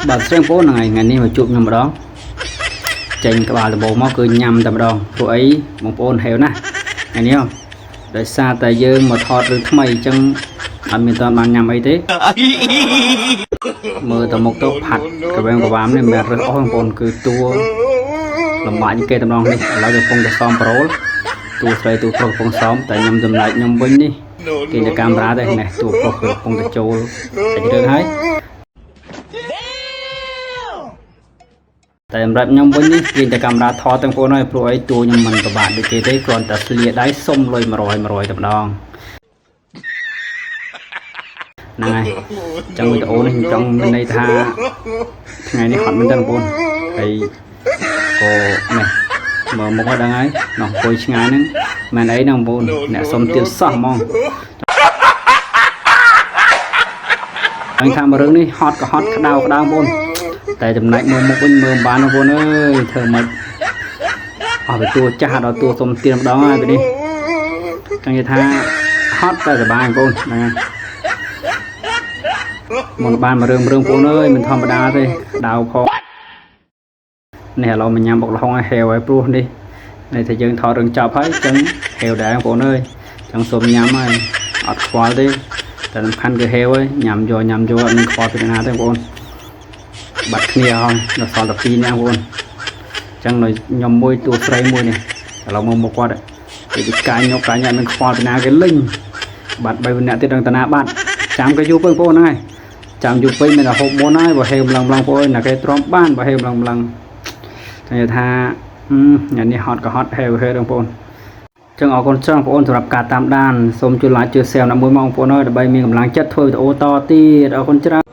bà xem phố này ngày nay mà chụp nhầm đó chành các bà là bộ máu cười nhầm tầm đòn cô ấy một ôn heo nè ngàyนี้không để xa tại dương mà thọt được mày chân anh mình toàn bàn nhầm ấy thế mưa tầm một tốc phạt các bạn có bám nên mẹ rất ôn ôn cứ tua làm bãi những cây tầm đòn đi lấy được phong xóm pro tua xoay tua pro phong xóm tại nhầm tầm lại nhầm vinh đi kia là camera đây này tua pro phong châu sẽ được hay tại em rap nhom với kiaจะ camera ថតទាំងពួកនោះព្រោះអីតួខ្ញុំមិនប្របាទដូចគេទេគ្រាន់តែស្លៀកដៃសុំលុយ100តែម្ដងហ្នឹងហើយចឹងវីដេអូនេះខ្ញុំចង់មានន័យថាថ្ងៃនេះហត់មែនតើបងប្អូនហើយក៏នេះមើលមុខឲ្យដឹងហើយនោះអង្គុយឆ្ងាយហ្នឹងមែនអីណាបងប្អូនអ្នកសុំទៀតសោះហ្មងហើយថាមករឿងនេះហត់ក៏ហត់ក្តៅបងប្អូនតែចំណែកមើលមុខវិញមើលបានបងប្អូនអើយធ្វើមិនអស់ទៅតួចាស់ដល់តួសុំទៀនម្ដងហើយពេលនេះចឹងនិយាយថាហត់តែសប្បាយបងប្អូនហ្នឹងហើយមកបានមករឿងបងប្អូនអើយមិនធម្មតាទេដៅផងនេះឥឡូវមកញ៉ាំបុកល្ហុងឲ្យហេវឲ្យព្រោះនេះនេះថាយើងថតរឿងចប់ហើយចឹងហេវដែរបងប្អូនអើយចឹងសូមញ៉ាំហើយអត់ខ្វល់ទេតែសំខាន់គឺហេវហើយញ៉ាំយកអត់មានខ្វល់ពីណាទេបងប្អូនបាត់គ្នាហើយដល់សល់តែ2នាក់បងប្អូនចឹងនៅខ្ញុំមួយតួស្រីមួយនេះឥឡូវមកមកគាត់គេកាញយកកាញអត់មានខ្វល់ពីណាគេលេងបាត់3នាក់ទៀតដល់តាណាបាត់ចាំគេយូរបងប្អូនហ្នឹងហើយចាំយូរពេកមានតែហូបមុនហើយបើហេវម្លឹងបងប្អូនណាគេទ្រាំបានបើហេវម្លឹងតែថាញ៉ាំនេះហត់ក៏ហត់ហេវបងប្អូនចឹងអរគុណច្រើនបងប្អូនសម្រាប់ការតាមដានសូមជួយ like ជួយ share ដល់មួយមកបងប្អូនអើយដើម្បីមានកម្លាំងចិត្តធ្វើវីដេអូតទៀតអរគុណច្រើន